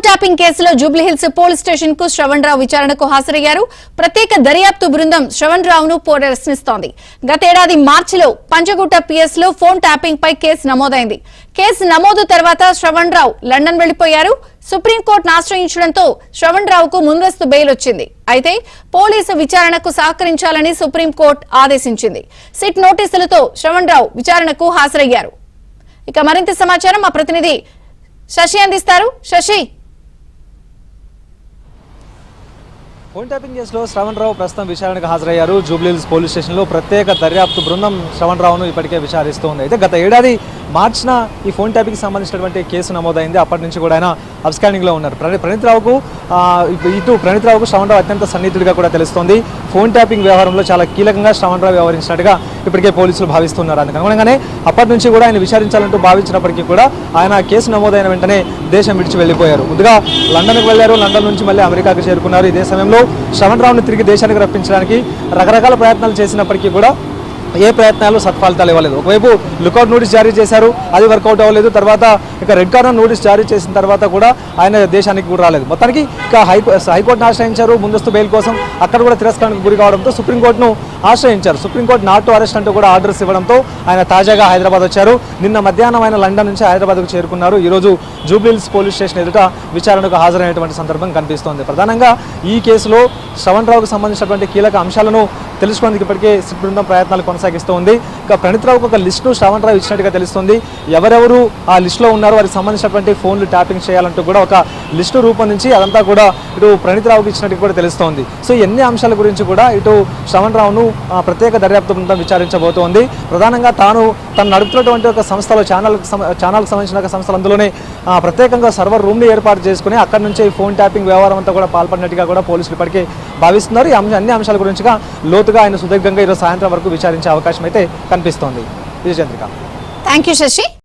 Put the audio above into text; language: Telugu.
ఫోన్ ట్యాపింగ్ కేసులో జూబ్లీహిల్స్ పోలీస్ స్టేషన్ కు శ్రవణ్ రావు విచారణకు హాజరయ్యారు. ప్రత్యేక దర్యాప్తు బృందం శ్రవణ్ రావును ప్రశ్నిస్తోంది. గతేడాది మార్చిలో పంచగుట్ట పిఎస్ లో ఫోన్ ట్యాపింగ్ పై కేసు నమోదైంది. కేసు నమోదు తర్వాత శ్రవణ్ రావు లండన్ వెళ్లిపోయారు. సుప్రీంకోర్టును ఆశ్రయించడంతో శ్రవణ్ రావుకు ముందస్తు బెయిల్ వచ్చింది. అయితే పోలీసు విచారణకు సహకరించాలని సుప్రీంకోర్టు ఆదేశించింది. సిట్ నోటీసులతో శ్రవణ్ రావు విచారణకు హాజరయ్యారు. ఇక మరింత సమాచారం మా ప్రతినిధి శశి అందిస్తారు. శశి, ఫోన్ ట్యాపింగ్ కేసులో శ్రవణ్ రావు ప్రస్తుతం విచారణకు హాజరయ్యారు. జూబ్లీహిల్స్ పోలీస్ స్టేషన్లో ప్రత్యేక దర్యాప్తు బృందం శ్రవణ్ రావును ఇప్పటికే విచారిస్తోంది. అయితే గత ఏడాది మార్చిన ఈ ఫోన్ ట్యాపింగ్కి సంబంధించినటువంటి కేసు నమోదైంది. అప్పటి నుంచి కూడా ఆయన అబ్స్కాండింగ్లో ఉన్నారు. ప్రణీత్ రావుకు శ్రవణ్ రావు అత్యంత సన్నిహితుడిగా కూడా తెలుస్తోంది. ఫోన్ ట్యాపింగ్ వ్యవహారంలో చాలా కీలకంగా శ్రవణ్ రావు వ్యవహరించినట్టుగా ఇప్పటికే పోలీసులు భావిస్తున్నారు. అందుకు అనుగుణంగానే అప్పటి నుంచి కూడా ఆయన విచారించాలంటూ భావించినప్పటికీ కూడా ఆయన కేసు నమోదైన వెంటనే దేశం విడిచి వెళ్లిపోయారు. ముందుగా లండన్కు వెళ్లారు. లండన్ నుంచి మళ్ళీ అమెరికాకు చేరుకున్నారు. ఇదే సమయంలో శ్రవణ్ రావును తిరిగి దేశానికి రప్పించడానికి రకరకాల ప్రయత్నాలు చేసినప్పటికీ కూడా ఏ ప్రయత్నాలు సత్ఫలితాలు ఇవ్వలేదు. ఒకవైపు లుకౌట్ నోటీస్ జారీ చేశారు, అది వర్కౌట్ అవ్వలేదు. తర్వాత ఇక రెడ్ కార్నర్ నోటీస్ జారీ చేసిన తర్వాత కూడా ఆయన దేశానికి కూడా రాలేదు. మొత్తానికి ఇక హైకోర్టును ఆశ్రయించారు ముందస్తు బెయిల్ కోసం. అక్కడ కూడా తిరస్కరణకు గురి కావడంతో సుప్రీంకోర్టును ఆశ్రయించారు. సుప్రీంకోర్టు నాట్ టు అరెస్ట్ అంటూ కూడా ఆర్డర్స్ ఇవ్వడంతో ఆయన తాజాగా హైదరాబాద్ వచ్చారు. నిన్న మధ్యాహ్నం ఆయన లండన్ నుంచి హైదరాబాద్కు చేరుకున్నారు. ఈరోజు జూబ్లీహిల్స్ పోలీస్ స్టేషన్ ఎదుట విచారణకు హాజరైనటువంటి సందర్భం కనిపిస్తోంది. ప్రధానంగా ఈ కేసులో శ్రవణ్ రావుకు సంబంధించినటువంటి కీలక అంశాలను తెలుసుకోవడానికి ఇప్పటికే సిట్ బృందం ప్రయత్నాలు కొనసాగిస్తూ ఉంది. ఇక ప్రణీత్ రావుకు ఒక లిస్టును శ్రవణ్ రావు ఇచ్చినట్టుగా తెలుస్తుంది. ఎవరెవరు ఆ లిస్టులో ఉన్నారో వారికి సంబంధించినటువంటి ఫోన్లు ట్యాపింగ్ చేయాలంటూ కూడా ఒక లిస్టు రూపొందించి అదంతా కూడా ఇటు ప్రణీత్ రావుకి ఇచ్చినట్టు కూడా తెలుస్తోంది. సో ఎన్ని అంశాల గురించి కూడా ఇటు శ్రవణ్ రావును ప్రత్యేక దర్యాప్తు బృందం విచారించబోతోంది. ప్రధానంగా తను నడుపుతున్నటువంటి ఒక సంస్థలో ఛానల్కి సంబంధించిన ఒక సంస్థలు అందులోనే ప్రత్యేకంగా సర్వర్ రూమ్ని ఏర్పాటు చేసుకుని అక్కడి నుంచే ఈ ఫోన్ ట్యాపింగ్ వ్యవహారం అంతా కూడా పాల్పడినట్టుగా కూడా పోలీసులు ఇప్పటికే భావిస్తున్నారు. ఈ అన్ని అంశాల గురించిగా లోతుగా ఆయన సుదీర్ఘంగా ఈరోజు సాయంత్రం వరకు విచారించే అవకాశం అయితే కనిపిస్తోంది. విజయచంద్రిక. Thank you Shashi.